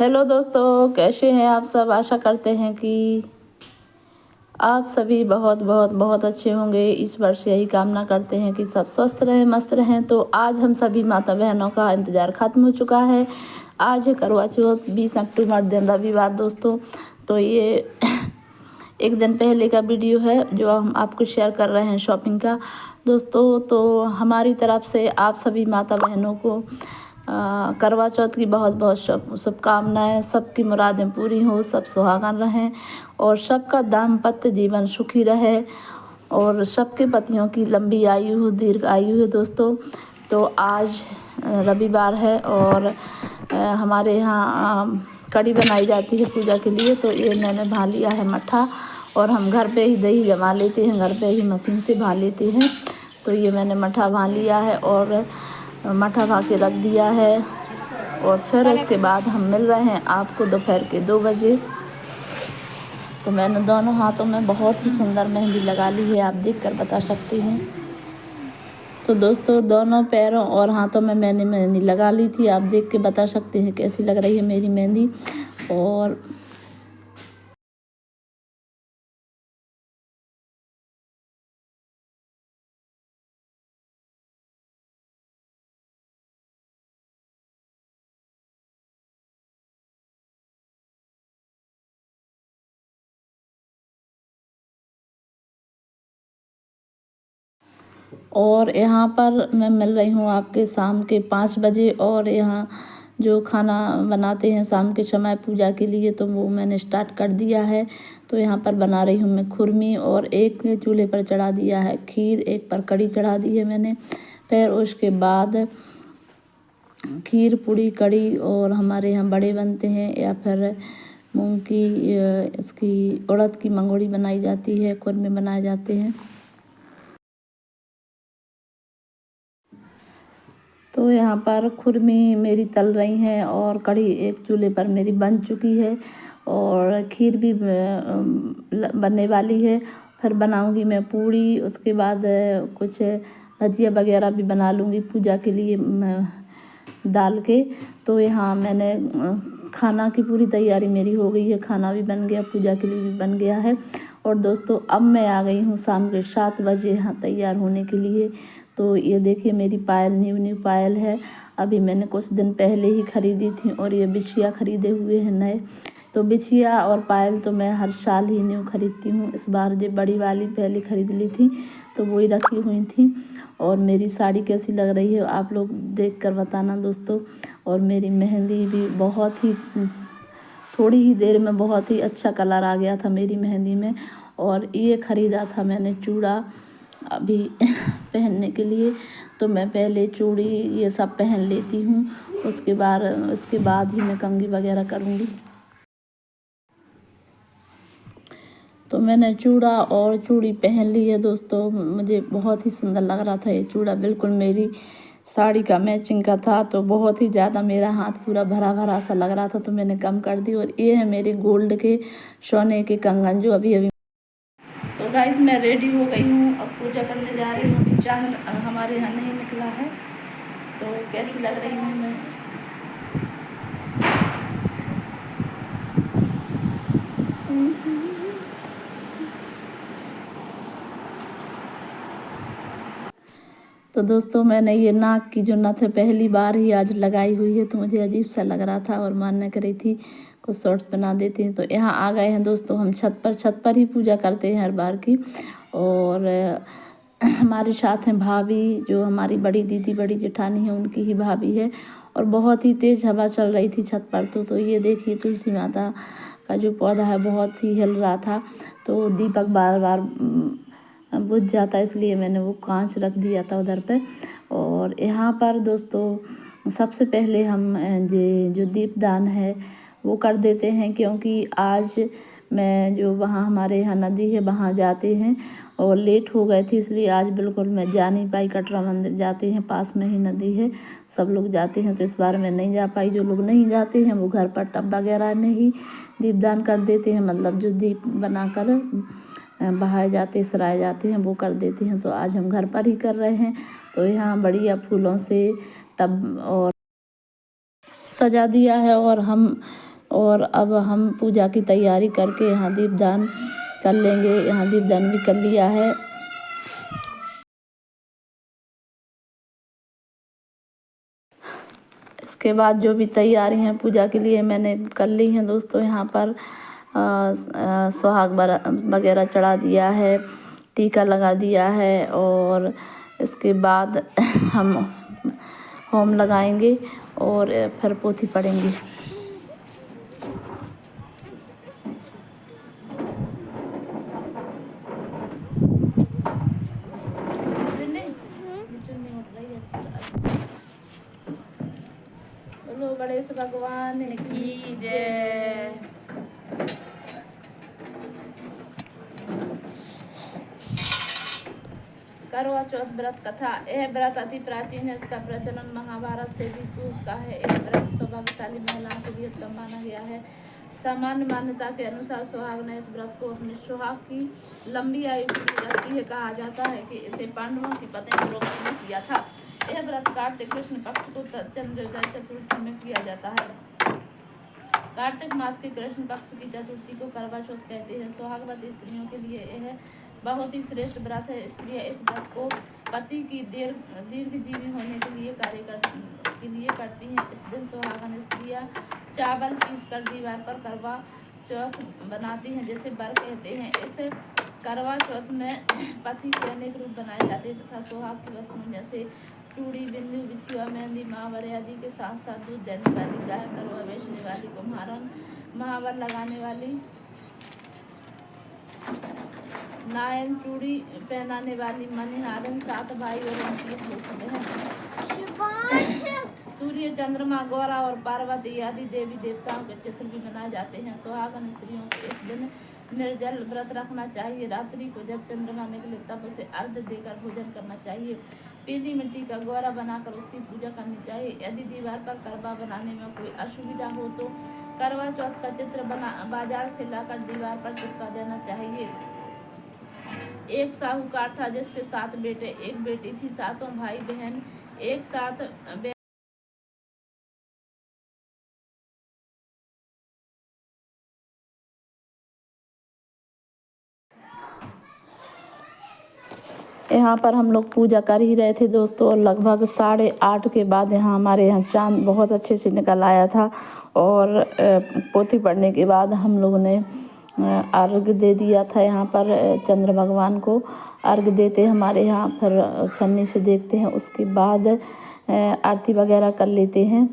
Hello दोस्तों, कैसे हैं आप सब। आशा करते हैं कि आप सभी बहुत बहुत बहुत अच्छे होंगे। इस वर्ष यही कामना करते हैं कि सब स्वस्थ रहें, मस्त रहें। तो आज हम सभी माता बहनों का इंतज़ार ख़त्म हो चुका है। आज है करवा चौथ, 20 अक्टूबर दिन रविवार दोस्तों। तो ये एक दिन पहले का वीडियो है जो हम आपको शेयर कर रहे हैं शॉपिंग का दोस्तों। तो हमारी तरफ से आप सभी माता बहनों को करवा चौथ की बहुत बहुत शुभकामनाएं। सबकी मुरादें पूरी हो, सब सुहागन रहें और सबका दाम्पत्य जीवन सुखी रहे और सबके पतियों की लंबी आयु हो, दीर्घ आयु हो दोस्तों। तो आज रविवार है और हमारे यहाँ कड़ी बनाई जाती है पूजा के लिए। तो ये मैंने भा लिया है मट्ठा और हम घर पे ही दही जमा लेते हैं, घर पे ही मशीन से भा लेते हैं। तो ये मैंने मट्ठा भा लिया है और मट्ठा भा के रख दिया है। और फिर इसके बाद हम मिल रहे हैं आपको दोपहर के 2 बजे। तो मैंने दोनों हाथों में बहुत ही सुंदर मेहंदी लगा ली है, आप देखकर बता सकती हैं। तो दोस्तों दोनों पैरों और हाथों में मैंने मेहंदी लगा ली थी, आप देख के बता सकते हैं कैसी लग रही है मेरी मेहंदी। और यहाँ पर मैं मिल रही हूँ आपके शाम के 5 बजे। और यहाँ जो खाना बनाते हैं शाम के समय पूजा के लिए, तो वो मैंने स्टार्ट कर दिया है। तो यहाँ पर बना रही हूँ मैं खुरमी और एक चूल्हे पर चढ़ा दिया है खीर, एक पर कड़ी चढ़ा दी है मैंने। फिर उसके बाद खीर, पूड़ी, कड़ी और हमारे यहाँ बड़े बनते हैं या फिर मूंग की इसकी उड़द की मंगोड़ी बनाई जाती है, खुरमे बनाए जाते हैं। तो यहाँ पर खुरमी मेरी तल रही हैं और कढ़ी एक चूल्हे पर मेरी बन चुकी है और खीर भी बनने वाली है। फिर बनाऊंगी मैं पूड़ी, उसके बाद कुछ भजिया वगैरह भी बना लूँगी पूजा के लिए डाल के। तो यहाँ मैंने खाना की पूरी तैयारी मेरी हो गई है, खाना भी बन गया, पूजा के लिए भी बन गया है। और दोस्तों अब मैं आ गई हूँ शाम के 7 बजे यहाँ तैयार होने के लिए। तो ये देखिए मेरी पायल न्यू पायल है, अभी मैंने कुछ दिन पहले ही ख़रीदी थी। और ये बिछिया ख़रीदे हुए हैं नए। तो बिछिया और पायल तो मैं हर साल ही न्यू ख़रीदती हूँ। इस बार जो बड़ी वाली पहले ख़रीद ली थी तो वही रखी हुई थी। और मेरी साड़ी कैसी लग रही है आप लोग देख कर बताना दोस्तों। और मेरी मेहंदी भी बहुत ही थोड़ी ही देर में बहुत ही अच्छा कलर आ गया था मेरी मेहंदी में। और ये ख़रीदा था मैंने चूड़ा अभी पहनने के लिए। तो मैं पहले चूड़ी ये सब पहन लेती हूँ, उसके बाद ही मैं कंघी वगैरह करूँगी। तो मैंने चूड़ा और चूड़ी पहन ली है दोस्तों। मुझे बहुत ही सुंदर लग रहा था ये चूड़ा, बिल्कुल मेरी साड़ी का मैचिंग का था। तो बहुत ही ज़्यादा मेरा हाथ पूरा भरा भरा सा लग रहा था, तो मैंने कम कर दी। और ये है मेरे गोल्ड के सोने के कंगन जो अभी अभी। तो गाइस मैं रेडी हो गई हूँ, अब पूजा करने जा रही हूँ। चांद हमारे यहाँ नहीं निकला है। तो कैसी लग रही हूँ मैं। तो दोस्तों मैंने ये नाक की जो नथ है पहली बार ही आज लगाई हुई है, तो मुझे अजीब सा लग रहा था और मानने करी थी कुछ शॉर्ट्स बना देते हैं। तो यहाँ आ गए हैं दोस्तों हम छत पर ही पूजा करते हैं हर बार की। और हमारे साथ हैं भाभी, जो हमारी बड़ी दीदी, बड़ी जेठानी है, उनकी ही भाभी है। और बहुत ही तेज़ हवा चल रही थी छत पर। तो ये देखिए तुलसी माता का जो पौधा है बहुत ही हिल रहा था। तो दीपक बार बार बुझ जाता, इसलिए मैंने वो कांच रख दिया था उधर पे। और यहाँ पर दोस्तों सबसे पहले हम ये जो दीपदान है वो कर देते हैं, क्योंकि आज मैं जो वहाँ हमारे यहाँ नदी है वहाँ जाते हैं और लेट हो गए थे, इसलिए आज बिल्कुल मैं जा नहीं पाई। कटरा मंदिर जाते हैं, पास में ही नदी है, सब लोग जाते हैं, तो इस बार मैं नहीं जा पाई। जो लोग नहीं जाते हैं वो घर पर टब वगैरह में ही दीपदान कर देते हैं, मतलब जो दीप बनाकर बहाए जाते, सराए जाते हैं, वो कर देते हैं। तो आज हम घर पर ही कर रहे हैं। तो यहाँ बढ़िया फूलों से टब और सजा दिया है और हम और अब हम पूजा की तैयारी करके यहाँ दीपदान कर लेंगे। यहाँ दीपदान भी कर लिया है। इसके बाद जो भी तैयारी हैं पूजा के लिए मैंने कर ली हैं दोस्तों। यहाँ पर सुहाग वगैरह चढ़ा दिया है, टीका लगा दिया है और इसके बाद हम होम लगाएंगे और फिर पोथी पढ़ेंगे। बोलो गणेश भगवान की जय। करवा चौथ व्रत कथा। यह व्रत अति प्राचीन है। इसका प्रचलन महाभारत से भी पूर्व का है। यह व्रत सौभाग्यशाली महिलाओं के लिए उत्तम माना गया है। सामान्य मान्यता के अनुसार सुहाग ने इस व्रत को अपने सुहाग की लंबी आयु की रखी है। कहा जाता है कि इसे पांडवों की पत्नी द्रौपदी ने किया था। यह व्रत कार्तिक कृष्ण पक्ष को चंद्रोदय चतुर्थी में किया जाता है। कार्तिक मास के कृष्ण पक्ष की चतुर्थी को करवा चौथ कहते हैं। सुहागवती स्त्रियों के लिए यह बहुत ही श्रेष्ठ व्रत है। स्त्रियां इस व्रत को पति की दीर्घजीवी होने के लिए करती हैं। इस दिन सुहागन स्त्रियां चावल पीस कर दीवार पर करवा चौथ बनाती हैं, जिसे बर कहते हैं। इस करवा चौथ में पति के अनेक रूप बनाए जाते हैं तथा सुहाग की वस्तुओं जैसे चूड़ी, बिंदी, बिछुआ, मेहंदी, महावर आदि के साथ साथ दूध देने वाली गाय, करवा बेचने वाली, कुम्हारन, महावर लगाने वाली, नायन, चूड़ी पहनाने वाली, मनिहारन, 7 भाई और उनकी बहन, सूर्य, चंद्रमा, गौरा और पार्वती आदि देवी देवताओं के चित्र भी बनाए जाते हैं। सुहागन स्त्रियों को इस दिन निर्जल व्रत रखना चाहिए। रात्रि को जब चंद्रमा निकले तब उसे अर्घ्य देकर भोजन करना चाहिए। पीली मिट्टी का गौरा बनाकर उसकी पूजा करनी चाहिए। यदि दीवार पर करवा बनाने में कोई असुविधा हो तो करवा चौथ का चित्र बाजार से लाकर दीवार पर चिपका देना चाहिए। एक साहूकार था जिसके 7 बेटे, 1 बेटी थी। 7 भाई बहन एक साथ यहाँ पर हम लोग पूजा कर ही रहे थे दोस्तों और लगभग 8:30 के बाद यहाँ हमारे यहाँ चाँद बहुत अच्छे से निकल आया था। और पोथी पढ़ने के बाद हम लोगों ने अर्घ्य दे दिया था। यहाँ पर चंद्र भगवान को अर्घ्य देते हमारे यहाँ, फिर छन्नी से देखते हैं, उसके बाद आरती वगैरह कर लेते हैं।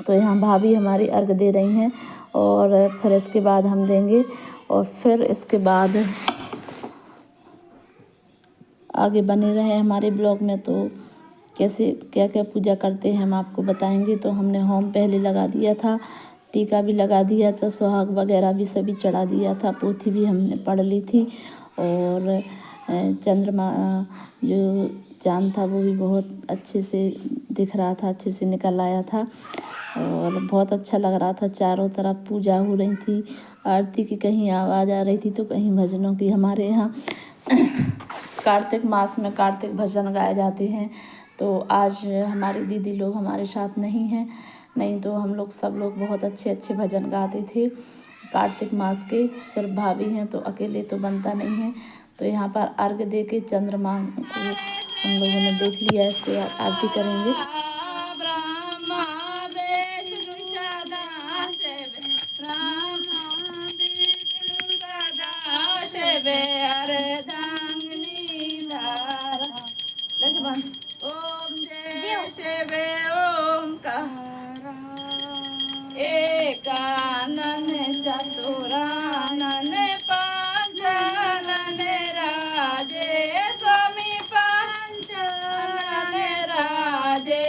तो यहाँ भाभी हमारी अर्घ्य दे रही हैं और फिर इसके बाद हम देंगे और फिर इसके बाद आगे बने रहे हमारे ब्लॉग में। तो कैसे क्या क्या पूजा करते हैं हम आपको बताएंगे। तो हमने होम पहले लगा दिया था, टीका भी लगा दिया था, सुहाग वगैरह भी सभी चढ़ा दिया था, पोथी भी हमने पढ़ ली थी और चंद्रमा जो चाँद था वो भी बहुत अच्छे से दिख रहा था, अच्छे से निकल आया था और बहुत अच्छा लग रहा था। चारों तरफ पूजा हो रही थी, आरती की कहीं आवाज़ आ रही थी तो कहीं भजनों की। हमारे यहाँ कार्तिक मास में कार्तिक भजन गाए जाते हैं। तो आज हमारी दीदी लोग हमारे साथ नहीं हैं, नहीं तो हम लोग सब लोग बहुत अच्छे अच्छे भजन गाते थे कार्तिक मास के। सिर्फ भाभी हैं तो अकेले तो बनता नहीं है। तो यहाँ पर अर्घ्य दे के चंद्रमा को हम लोगों ने देख लिया। इसके बाद आरती करेंगे। ओम जय शिव ओंकार एकानन चतुरानन पंचानन राजे स्वामी पंचानन राजे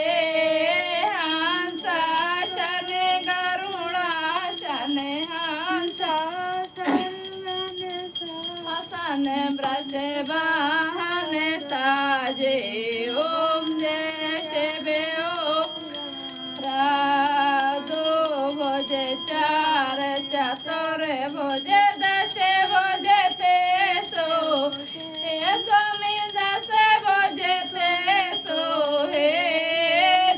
हंसासन गरुड़ासन हंसन ब्रजवाहन साजे। ओम जय शिव भोज 4 चतुर भोज 10 भोज 300 स्वामी 10 भोज 300 हे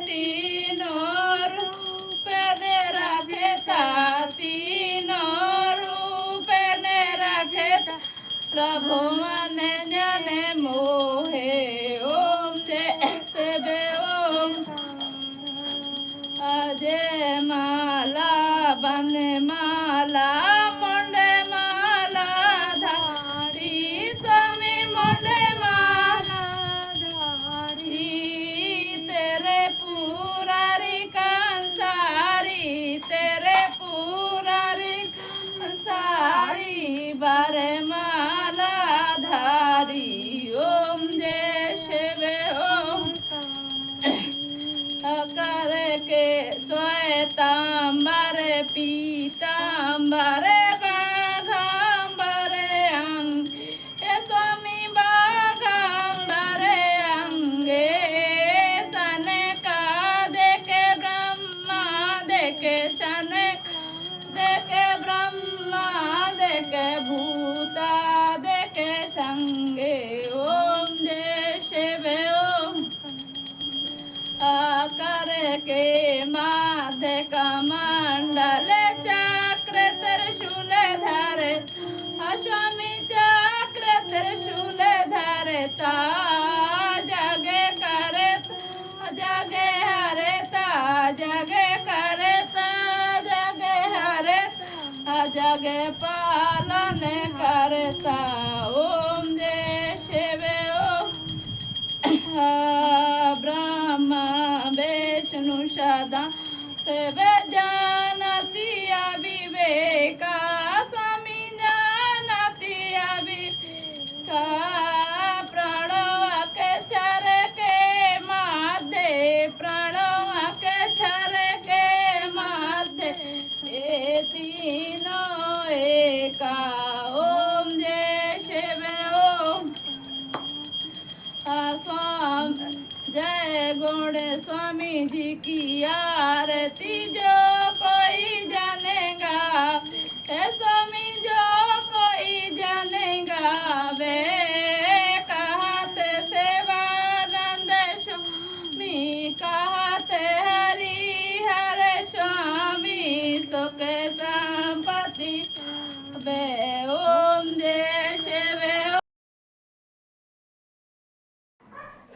तीनों रूप दे राधे प्रभु मन जन मोहे ओम जय शिव ओम अजय माला बन माला मुंड माला धारी स्वामी मुंड माला धारी तेरे पुरारी कंसारी तेरे पुरारी कंसारी बारे माला धारी ओम जय शिव ओम करके श्वेतांबर पीतांबर बाघांबर अंग स्वामी बाघांबर अंगे सनका देखे ब्रह्मा देखे शनक देखे ब्रह्मा देखे भूता देखे संगे ओम जय शिव ओम करके माध्य कमंडल चक्र त्रिशूल धरे स्वामी चक्र त्रिशूल धरता जगे करता जगे हरता जगे करता जगे हरता जगे पालन करता ओम जय शिव ओम ब्रह्मा विष्णु सदा शिव जानती विवेका स्वामी जानती विवेका प्रणव के क्षर के माध्य प्रणव के क्षर के माध्य ये तीनों एका ओम जय शिव ओम स्वामी जय गुण स्वामी जी की आरती जो कोई जानेगा हे स्वामी जो कोई जानेगा वे कहते सेवानंद स्वामी कहते हरि हर स्वामी सुख संपत्ति वे ओम जय शिव।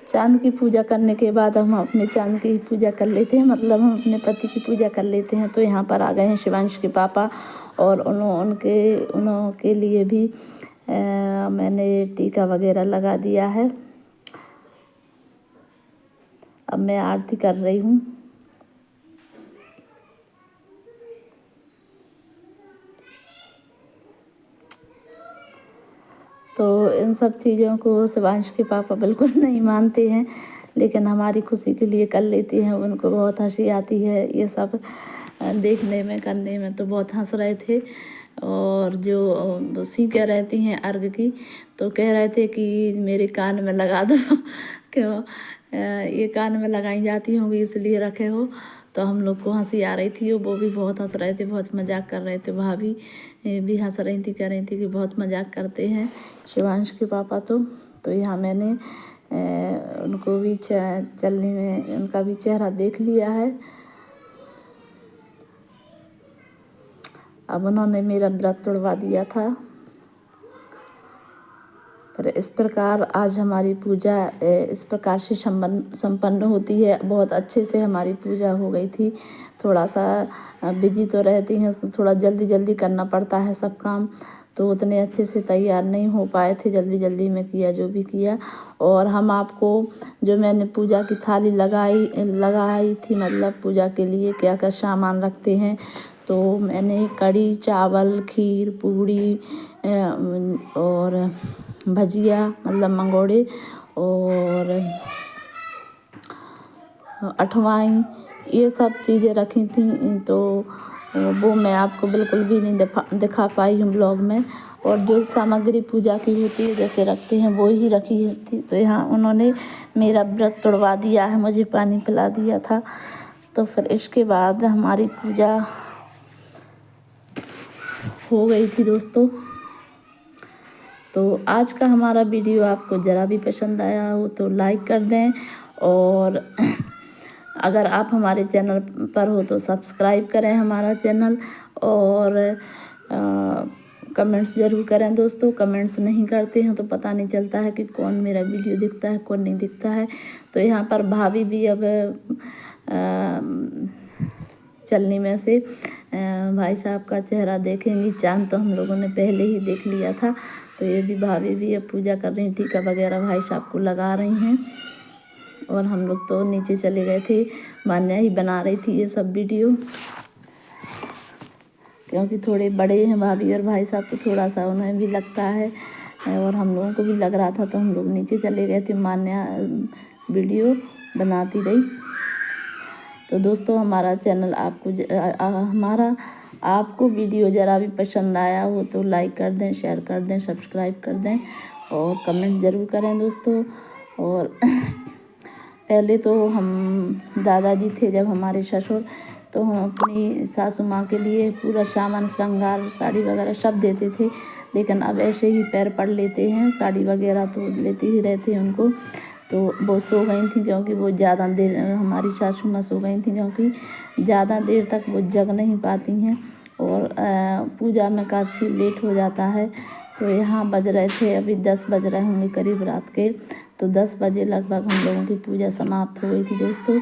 चांद की पूजा करने के बाद हम अपने चांद की पूजा कर लेते हैं, मतलब हम अपने पति की पूजा कर लेते हैं। तो यहाँ पर आ गए हैं शिवांश के पापा और उनके लिए भी मैंने टीका वगैरह लगा दिया है। अब मैं आरती कर रही हूँ। तो इन सब चीज़ों को शिवांश के पापा बिल्कुल नहीं मानते हैं, लेकिन हमारी खुशी के लिए कर लेते हैं। उनको बहुत हंसी आती है ये सब देखने में, करने में। तो बहुत हंस रहे थे। और जो सीखे रहती हैं अर्घ की, तो कह रहे थे कि मेरे कान में लगा दो क्यों ये कान में लगाई जाती होंगी इसलिए रखे हो। तो हम लोग को हंसी आ रही थी, वो भी बहुत हंस रहे थे, बहुत मजाक कर रहे थे। भाभी भी हंस रही थी, कह रही थी कि बहुत मजाक करते हैं शिवांश के पापा। तो यहाँ मैंने उनको भी चलने में उनका भी चेहरा देख लिया है। अब उन्होंने मेरा व्रत तोड़वा दिया था। पर इस प्रकार आज हमारी पूजा इस प्रकार से संपन्न होती है। बहुत अच्छे से हमारी पूजा हो गई थी। थोड़ा सा बिजी तो रहती हैं, थोड़ा जल्दी जल्दी करना पड़ता है सब काम, तो उतने अच्छे से तैयार नहीं हो पाए थे। जल्दी जल्दी में किया जो भी किया। और हम आपको जो मैंने पूजा की थाली लगाई थी, मतलब पूजा के लिए क्या क्या सामान रखते हैं, तो मैंने कढ़ी चावल खीर पूड़ी और भजिया मतलब मंगोड़े और अठवाई ये सब चीज़ें रखी थी। तो वो मैं आपको बिल्कुल भी नहीं दिखा पाई हूँ ब्लॉग में। और जो सामग्री पूजा की होती है जैसे रखते हैं वो ही रखी थी। तो यहाँ उन्होंने मेरा व्रत तोड़वा दिया है, मुझे पानी पिला दिया था। तो फिर इसके बाद हमारी पूजा हो गई थी दोस्तों। तो आज का हमारा वीडियो आपको ज़रा भी पसंद आया हो तो लाइक कर दें, और अगर आप हमारे चैनल पर हो तो सब्सक्राइब करें हमारा चैनल, और कमेंट्स ज़रूर करें दोस्तों। कमेंट्स नहीं करते हैं तो पता नहीं चलता है कि कौन मेरा वीडियो दिखता है कौन नहीं दिखता है। तो यहाँ पर भाभी भी अब चलनी में से भाई साहब का चेहरा देखेंगी। चाँद तो हम लोगों ने पहले ही देख लिया था। तो ये भी भाभी भी अब पूजा कर रही, टीका वगैरह भाई साहब को लगा रही हैं। और हम लोग तो नीचे चले गए थे। मान्या ही बना रही थी ये सब वीडियो, क्योंकि थोड़े बड़े हैं भाभी और भाई साहब, तो थोड़ा सा उन्हें भी लगता है और हम लोगों को भी लग रहा था। तो हम लोग नीचे चले गए थे, मान्या वीडियो बनाती रही। तो दोस्तों हमारा चैनल आपको वीडियो ज़रा भी पसंद आया हो तो लाइक कर दें, शेयर कर दें, सब्सक्राइब कर दें और कमेंट ज़रूर करें दोस्तों। और पहले तो हम दादाजी थे जब हमारे ससुर, तो हम अपनी सासू माँ के लिए पूरा सामान श्रृंगार साड़ी वगैरह सब देते थे। लेकिन अब ऐसे ही पैर पड़ लेते हैं, साड़ी वगैरह तो लेते ही रहते हैं उनको। तो वो सो गई थी, क्योंकि वो ज़्यादा देर, हमारी सासू माँ सो गई थी क्योंकि ज़्यादा देर तक वो जग नहीं पाती हैं और पूजा में काफ़ी लेट हो जाता है। तो यहाँ बज रहे थे, अभी 10 बज रहे होंगे करीब रात के। तो 10 बजे लगभग हम लोगों की पूजा समाप्त हो गई थी दोस्तों।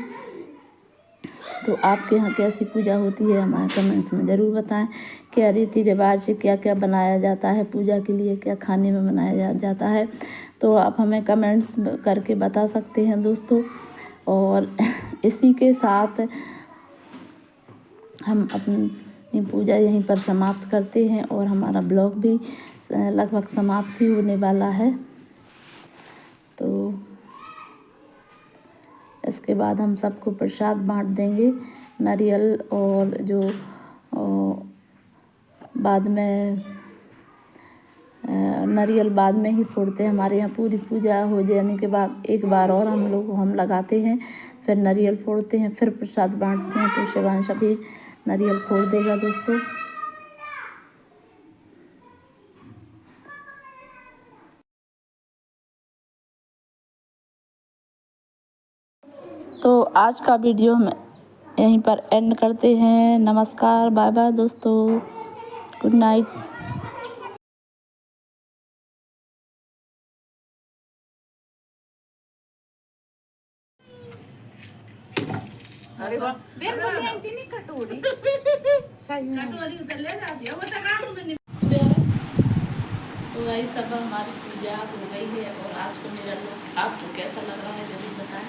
तो आपके यहाँ कैसी पूजा होती है हमारे कमेंट्स में ज़रूर बताएं। क्या रीति रिवाज से क्या क्या बनाया जाता है पूजा के लिए, क्या खाने में बनाया जाता है, तो आप हमें कमेंट्स करके बता सकते हैं दोस्तों। और इसी के साथ हम अपनी पूजा यहीं पर समाप्त करते हैं और हमारा ब्लॉग भी लगभग समाप्त ही होने वाला है। तो इसके बाद हम सबको प्रसाद बांट देंगे, नारियल और जो बाद में नारियल बाद में ही फोड़ते हैं। हमारे यहाँ पूरी पूजा हो जाने के बाद एक बार और हम लगाते हैं, फिर नारियल फोड़ते हैं, फिर प्रसाद बांटते हैं। तो शिवांश भी नारियल फोड़ देगा दोस्तों। तो आज का वीडियो हम यहीं पर एंड करते हैं। नमस्कार, बाय बाय दोस्तों, गुड नाइट। अरे वाह, बेन बोली आंटी नहीं कटोरी सही में कटोरी उधर ले जाती है, वो तो काम में नहीं। तो गाइस सब हमारी पूजा हो गई है और आज को मेरा लुक आपको कैसा लग रहा है जरूर बताएं।